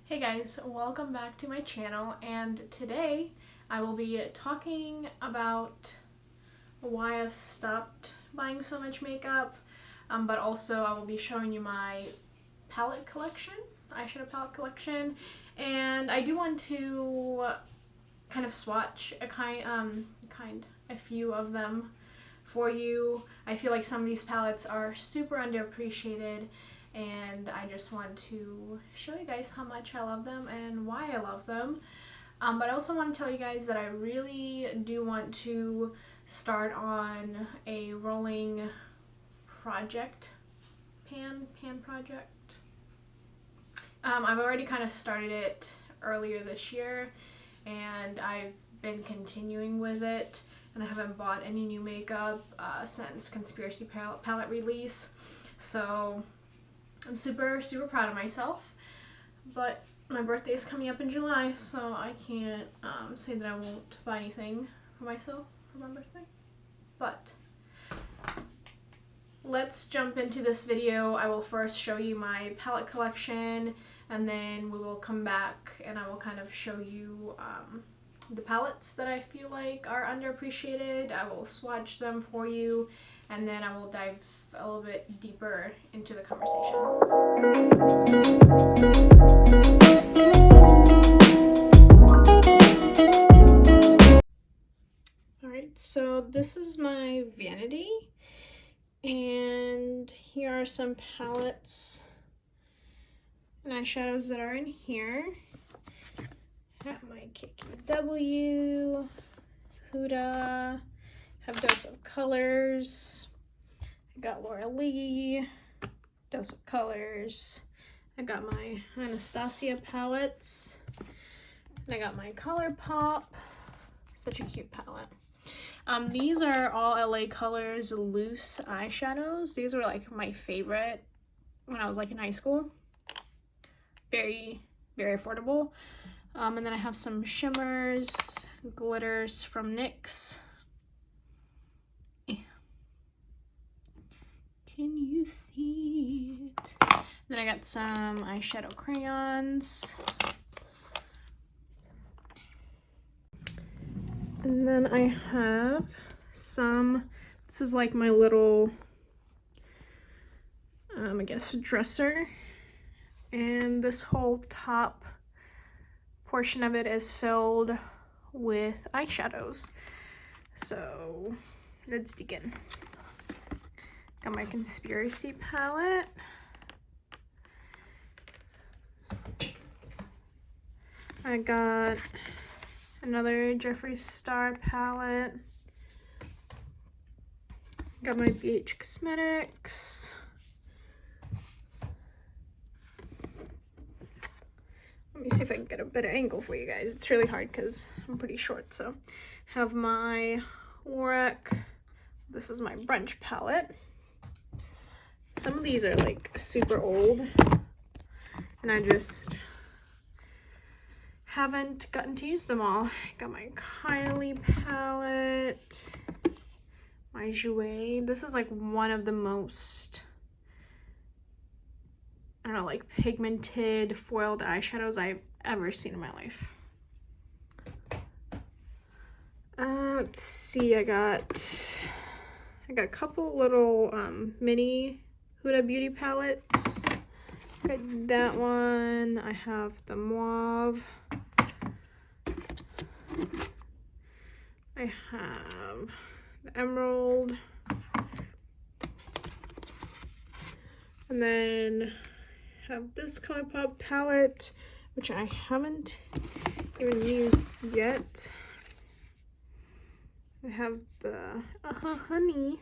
Hey guys, welcome back to my channel, and today I will be talking about why I've stopped buying so much makeup, but also I will be showing you my palette collection, eyeshadow palette collection, and I do want to kind of swatch a few of them for you. I feel like some of these palettes are super underappreciated, and I just want to show you guys how much I love them and why I love them. But I also want to tell you guys that I really do want to start on a rolling project, pan project. I've already kind of started it earlier this year, and I've been continuing with it, and I haven't bought any new makeup since Conspiracy palette release. So I'm super proud of myself, but my birthday is coming up in July, so I can't say that I won't buy anything for myself for my birthday. But let's jump into this video. I will first show you my palette collection, and then we will come back and I will kind of show you the palettes that I feel like are underappreciated. I will swatch them for you, and then I will dive a little bit deeper into the conversation. Alright, so this is my vanity, and here are some palettes and eyeshadows that are in here. I have my KKW, Huda, have Dose of Colors, I got Laura Lee, Dose of Colors, I got my Anastasia palettes, and I got my ColourPop, such a cute palette. These are all LA Colors loose eyeshadows. These were like my favorite when I was like in high school. Very affordable. And then I have some shimmers, glitters from NYX. Can you see it? Then I got some eyeshadow crayons. And then I have some, this is like my little, I guess, dresser. And this whole top portion of it is filled with eyeshadows. So let's dig in. Got my Conspiracy palette. I got another Jeffree Star palette. Got my BH Cosmetics. Let me see if I can get a better angle for you guys. It's really hard because I'm pretty short. So have my Lorac. This is my Brunch palette. Some of these are like super old, and I just haven't gotten to use them all. Got my Kylie palette, my Jouer. This is like one of the most, I don't know, like pigmented foiled eyeshadows I've ever seen in my life. Let's see, I got a couple little mini Huda Beauty palettes. Got that one. I have the Mauve. I have the Emerald. And then have this ColourPop palette, which I haven't even used yet. I have the Honey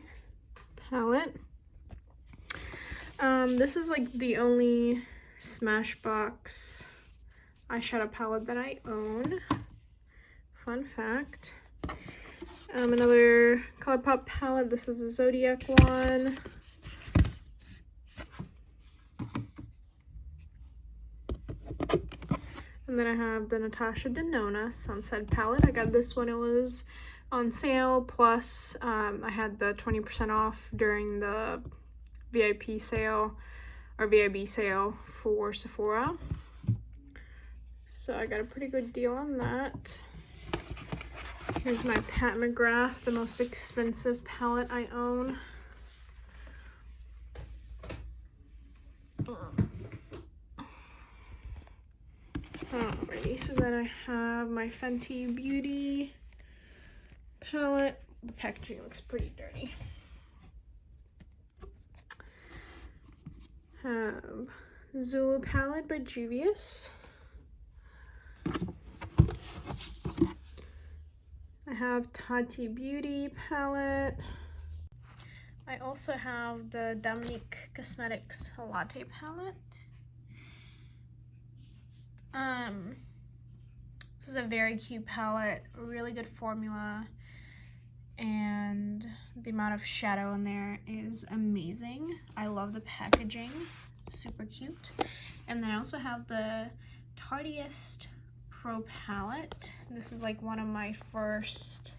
palette. This is like the only Smashbox eyeshadow palette that I own. Fun fact. Another ColourPop palette. This is the Zodiac one. And then I have the Natasha Denona Sunset palette. I got this one. It was on sale, plus I had the 20% off during the VIP sale or VIB sale for Sephora. So I got a pretty good deal on that. Here's my Pat McGrath, the most expensive palette I own. Alrighty, so then I have my Fenty Beauty palette. The packaging looks pretty dirty. Have Zulu palette by Juvia's. I have Tati Beauty palette. I also have the Dominique Cosmetics Latte palette. This is a very cute palette, really good formula, and the amount of shadow in there is amazing. I love the packaging, super cute. And then I also have the Tardiest Pro palette. This is like one of my first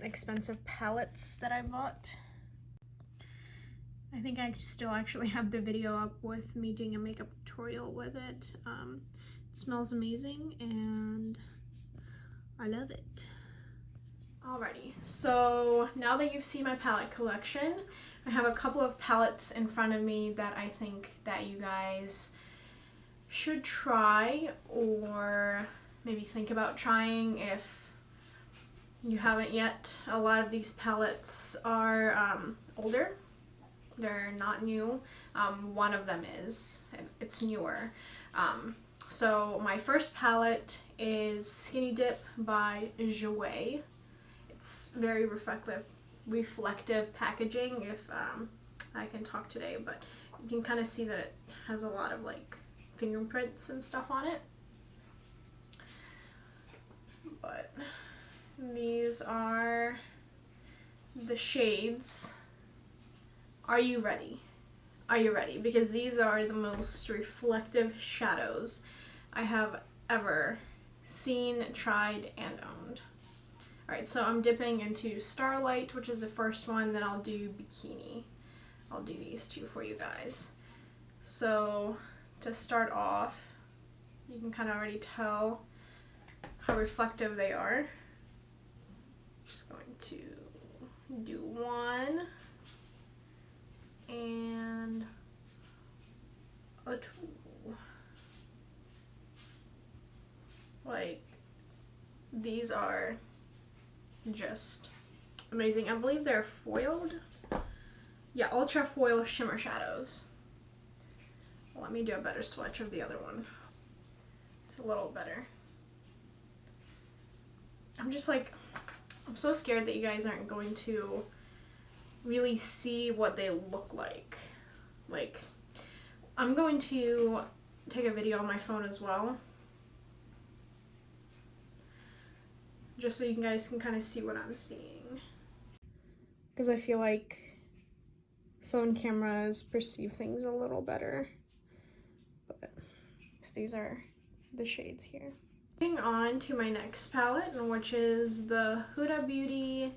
expensive palettes that I bought. I think I still actually have the video up with me doing a makeup tutorial with it. It smells amazing and I love it. Alrighty, so now that you've seen my palette collection, I have a couple of palettes in front of me that I think that you guys should try, or maybe think about trying if you haven't yet. A lot of these palettes are older. They're not new. One of them is. It's newer. So my first palette is Skinny Dip by Jouer. It's very reflective packaging, if I can talk today, but you can kind of see that it has a lot of like fingerprints and stuff on it. But these are the shades. Are you ready? Are you ready? Because these are the most reflective shadows I have ever seen, tried, and owned. Alright, so I'm dipping into Starlight, which is the first one, then I'll do Bikini. I'll do these two for you guys. So to start off, you can kind of already tell how reflective they are. Just going to do one and a two. Like, these are just amazing. I believe they're foiled. Yeah, ultra foil shimmer shadows. Let me do a better swatch of the other one. It's a little better. I'm so scared that you guys aren't going to really see what they look like. Like, I'm going to take a video on my phone as well, just so you guys can kind of see what I'm seeing. Because I feel like phone cameras perceive things a little better. But so these are the shades here. Moving on to my next palette, which is the Huda Beauty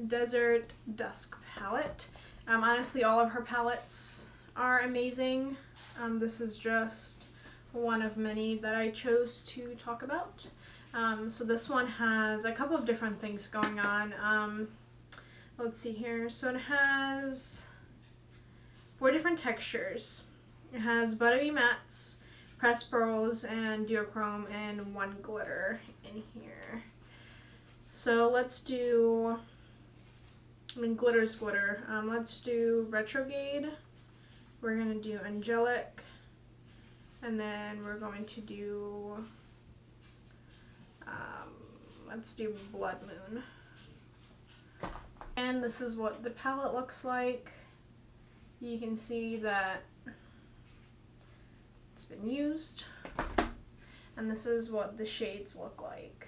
Desert Dusk palette. Honestly, all of her palettes are amazing. This is just one of many that I chose to talk about. So this one has a couple of different things going on. Let's see here. So it has 4 different textures. It has buttery mattes, pressed pearls, and duochrome, and 1 glitter in here. So let's do, glitter's glitter. Let's do Retrograde. We're gonna do Angelic, and then we're going to do, let's do Blood Moon. And this is what the palette looks like. You can see that it's been used, and this is what the shades look like.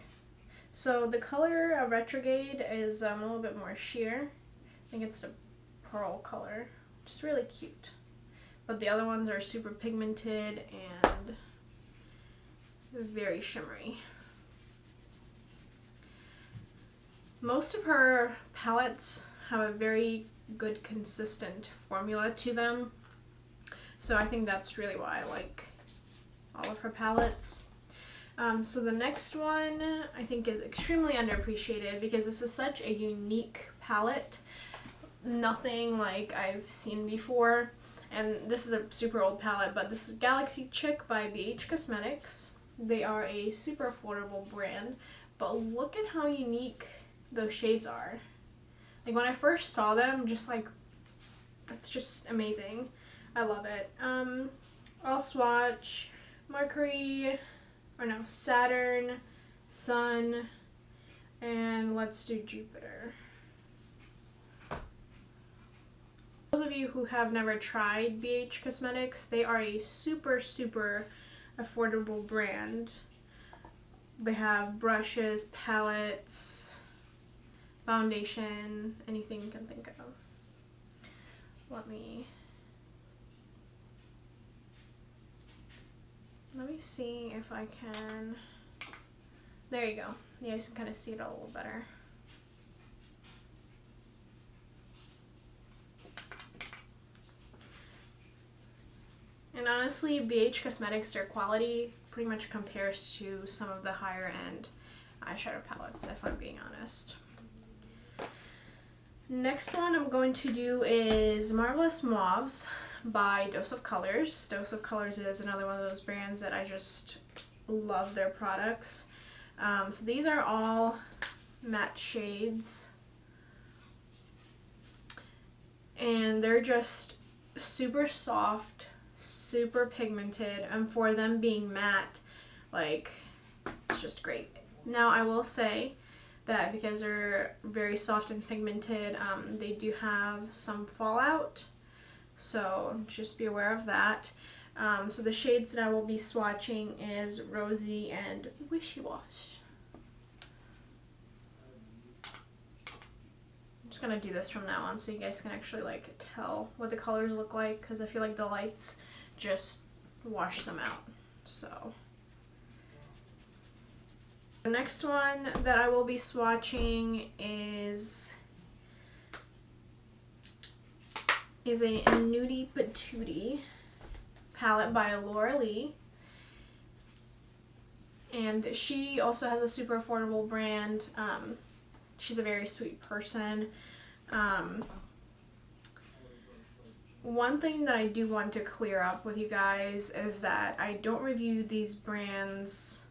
So the color of Retrograde is a little bit more sheer. I think it's a pearl color, which is really cute. But the other ones are super pigmented and very shimmery. Most of her palettes have a very good consistent formula to them. So I think that's really why I like all of her palettes. So the next one I think is extremely underappreciated because this is such a unique palette. Nothing like I've seen before. And this is a super old palette, but this is Galaxy Chick by BH Cosmetics. They are a super affordable brand, but look at how unique those shades are. Like when I first saw them, just like, that's just amazing. I love it. I'll swatch Mercury, or no, Saturn, Sun, and let's do Jupiter. Those of you who have never tried BH Cosmetics, they are a super, super affordable brand. They have brushes, palettes, foundation, anything you can think of. Let me see if I can. There you go. Yeah, you can kind of see it a little better. And honestly, BH Cosmetics, their quality pretty much compares to some of the higher end eyeshadow palettes, if I'm being honest. Next one I'm going to do is Marvelous Mauves by Dose of Colors. Dose of Colors is another one of those brands that I just love their products. So these are all matte shades. And they're just super soft, super pigmented, and for them being matte, like, it's just great. Now I will say that because they're very soft and pigmented, they do have some fallout, so just be aware of that. So the shades that I will be swatching is Rosy and Wishy Wash. I'm just gonna do this from now on so you guys can actually like tell what the colors look like, because I feel like the lights just wash them out. So the next one that I will be swatching is a Nudie Patootie palette by Laura Lee. And she also has a super affordable brand. She's a very sweet person. One thing that I do want to clear up with you guys is that I don't review these brands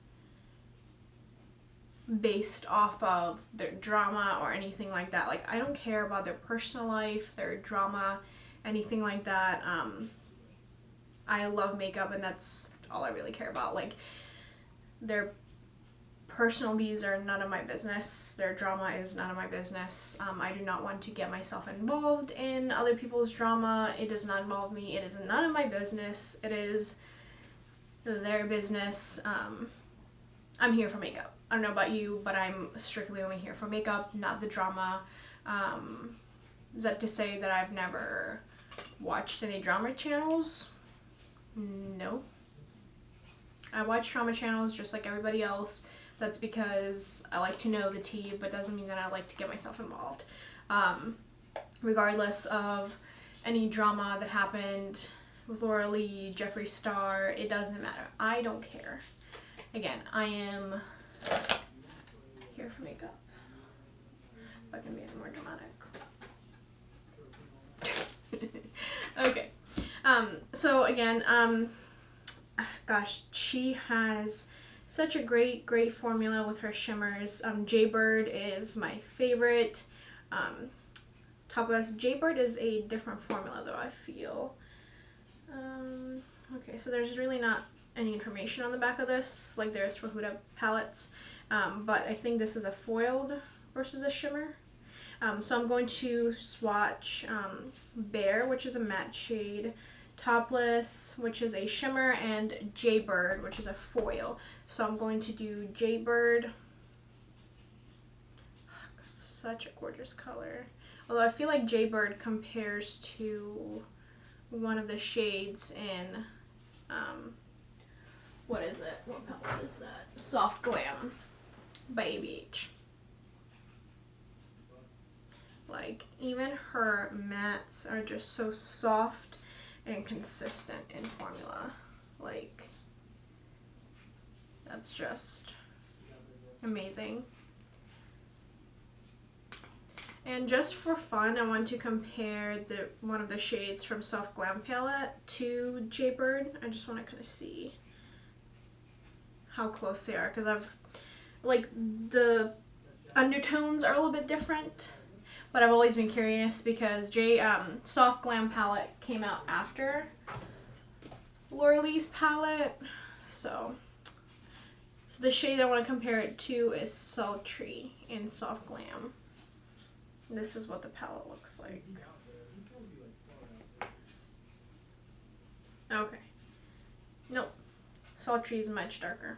based off of their drama or anything like that. Like, I don't care about their personal life, their drama, anything like that. I love makeup, and that's all I really care about. Like, their personal views are none of my business. Their drama is none of my business. I do not want to get myself involved in other people's drama. It does not involve me. It is none of my business. It is their business. I'm here for makeup. I don't know about you, but I'm strictly only here for makeup, not the drama. Is that to say that I've never watched any drama channels? No. I watch drama channels just like everybody else. That's because I like to know the tea, but doesn't mean that I like to get myself involved. Regardless of any drama that happened with Laura Lee, Jeffree Star, it doesn't matter. I don't care. Again, I am here for makeup. If I can be more dramatic. Okay. So again, gosh, she has such a great formula with her shimmers. Jaybird is my favorite. Top of this, Jaybird is a different formula though, I feel. Okay, so there's really not any information on the back of this like there is for Huda palettes, but I think this is a foiled versus a shimmer. So I'm going to swatch Bear, which is a matte shade, Topless, which is a shimmer, and Jaybird, which is a foil. So I'm going to do Jaybird. Such a gorgeous color. Although I feel like Jaybird compares to one of the shades in, what is it? What palette is that? Soft Glam by ABH. Like, even her mattes are just so soft and consistent in formula. Like, That's just amazing. And just for fun, I want to compare one of the shades from Soft Glam palette to Jaybird. I just want to kind of see how close they are, because the undertones are a little bit different, but I've always been curious because Soft Glam palette came out after Laura Lee's palette, so the shade I want to compare it to is Sultry in Soft Glam. This is what the palette looks like. Okay. Nope. Sultry is much darker.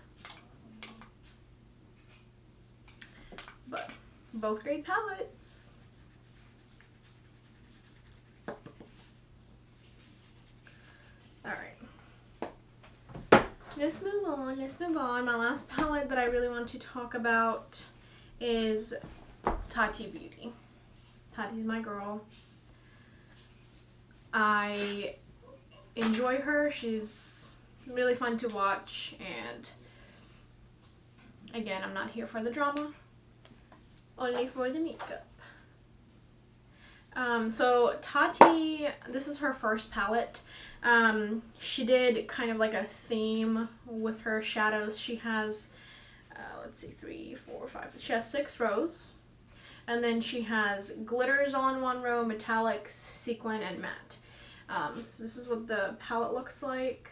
But both great palettes. Alright. Let's move on. My last palette that I really want to talk about is Tati Beauty. Tati's my girl. I enjoy her. She's really fun to watch, and again, I'm not here for the drama, only for the makeup. So Tati, this is her first palette. She did kind of like a theme with her shadows. She has, let's see, 3, 4, 5. She has 6 rows. And then she has glitters on one row, metallics, sequin, and matte. So this is what the palette looks like.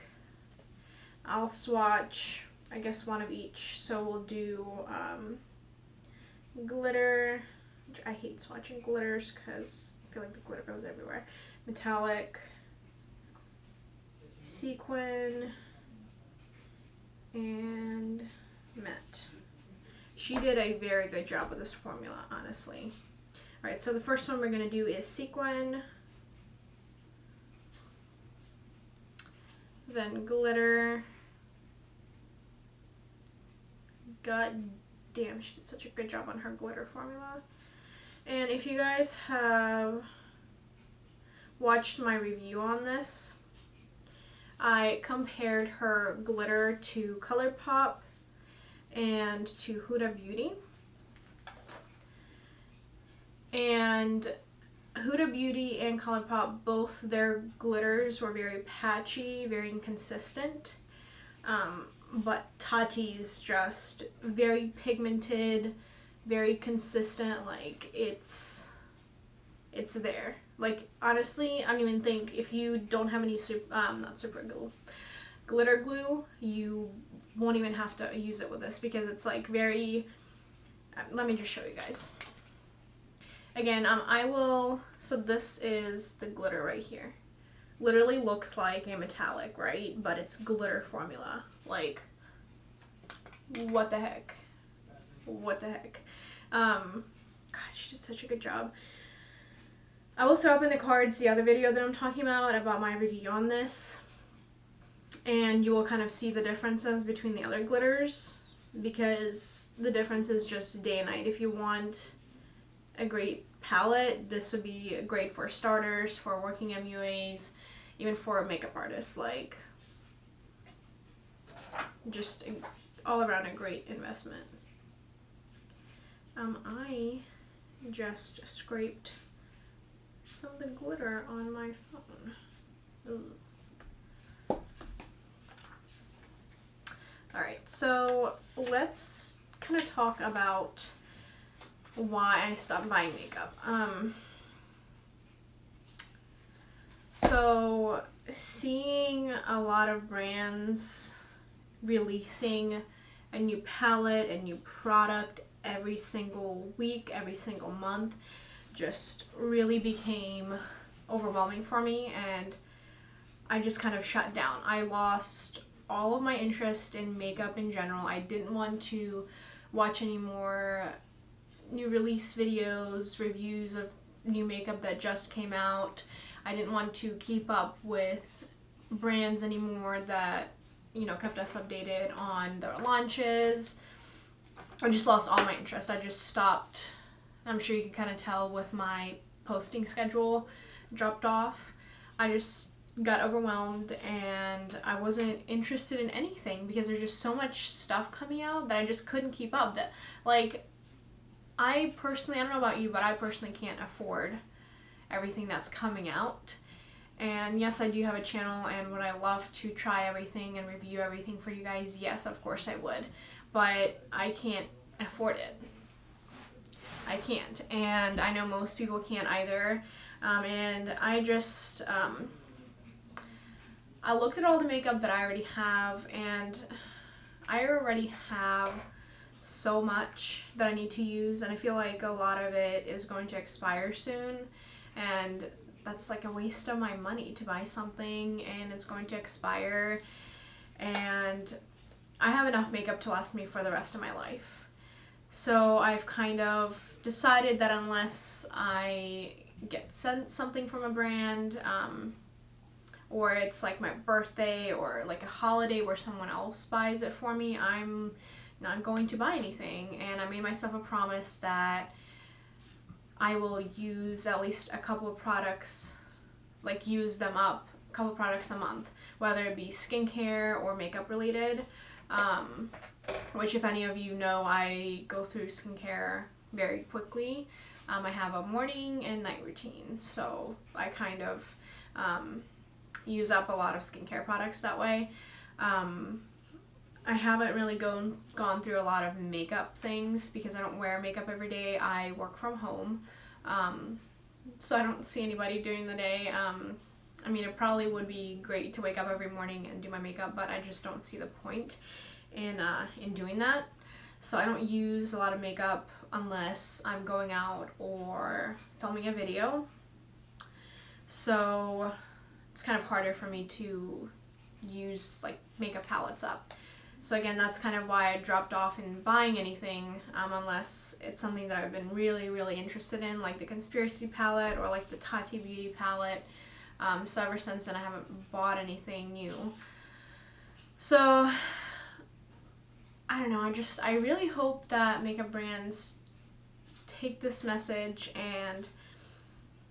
I'll swatch, I guess, one of each. So we'll do glitter. Which I hate swatching glitters because I feel like the glitter goes everywhere. Metallic, sequin, and matte. She did a very good job with this formula, honestly. Alright, so the first one we're going to do is sequin, then glitter. God damn, she did such a good job on her glitter formula. And if you guys have watched my review on this, I compared her glitter to ColourPop and to Huda Beauty. And Huda Beauty and ColourPop, both their glitters were very patchy, very inconsistent. But Tati's just very pigmented, very consistent. Like, it's there. Like, honestly, I don't even think, if you don't have any glitter glue, you won't even have to use it with this, because it's like very, let me just show you guys. Again, so this is the glitter right here. Literally looks like a metallic, right? But it's glitter formula. Like, what the heck? What the heck? God, she did such a good job. I will throw up in the cards the other video that I'm talking about my review on this. And you will kind of see the differences between the other glitters, because the difference is just day and night. If you want a great palette, this would be great for starters, for working MUAs, even for makeup artists. Like, just all around a great investment. I just scraped some of the glitter on my phone. Ooh. Alright, so let's kind of talk about why I stopped buying makeup. So seeing a lot of brands releasing a new palette, a new product every single week, every single month, just really became overwhelming for me, and I just kind of shut down. I lost all of my interest in makeup in general. I didn't want to watch any more new release videos, reviews of new makeup that just came out. I didn't want to keep up with brands anymore that, you know, kept us updated on their launches. I just lost all my interest. I just stopped. I'm sure you can kind of tell with my posting schedule dropped off. I just got overwhelmed and I wasn't interested in anything because there's just so much stuff coming out that I just couldn't keep up. That, like, I personally, I don't know about you, but I personally can't afford everything that's coming out. And yes, I do have a channel, and would I love to try everything and review everything for you guys? Yes, of course I would. But I can't afford it. I can't. And I know most people can't either. And I just, I looked at all the makeup that I already have, and I already have so much that I need to use, and I feel like a lot of it is going to expire soon, and that's like a waste of my money to buy something and it's going to expire, and I have enough makeup to last me for the rest of my life. So I've kind of decided that unless I get sent something from a brand, or it's like my birthday or like a holiday where someone else buys it for me, I'm not going to buy anything. And I made myself a promise that I will use at least a couple of products, like use them up, a couple of products a month, whether it be skincare or makeup related, which if any of you know, I go through skincare very quickly. I have a morning and night routine, so I kind of use up a lot of skincare products that way. I haven't really gone through a lot of makeup things because I don't wear makeup every day. I work from home, so I don't see anybody during the day. I mean, it probably would be great to wake up every morning and do my makeup, but I just don't see the point in doing that. So I don't use a lot of makeup unless I'm going out or filming a video. So it's kind of harder for me to use like makeup palettes up. So again, that's kind of why I dropped off in buying anything, unless it's something that I've been really, really interested in, like the Conspiracy palette or like the Tati Beauty palette. So ever since then, I haven't bought anything new. So I don't know, I really hope that makeup brands take this message and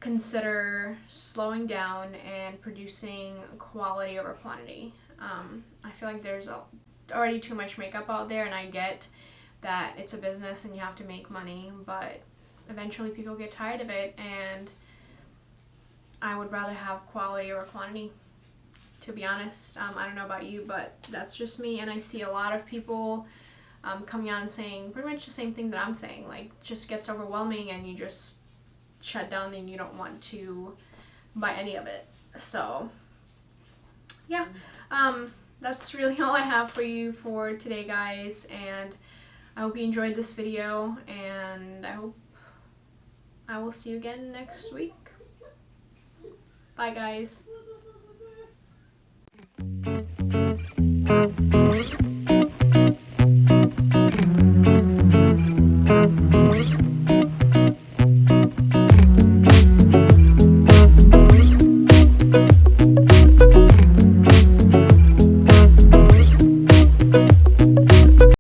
consider slowing down and producing quality over quantity. I feel like there's already too much makeup out there, and I get that it's a business and you have to make money, but eventually people get tired of it, and I would rather have quality over quantity, to be honest. I don't know about you, but that's just me, and I see a lot of people coming out and saying pretty much the same thing that I'm saying. Like, it just gets overwhelming and you just shut down and you don't want to buy any of it. So yeah, that's really all I have for you for today, guys, and I hope you enjoyed this video, and I hope I will see you again next week. Bye, guys.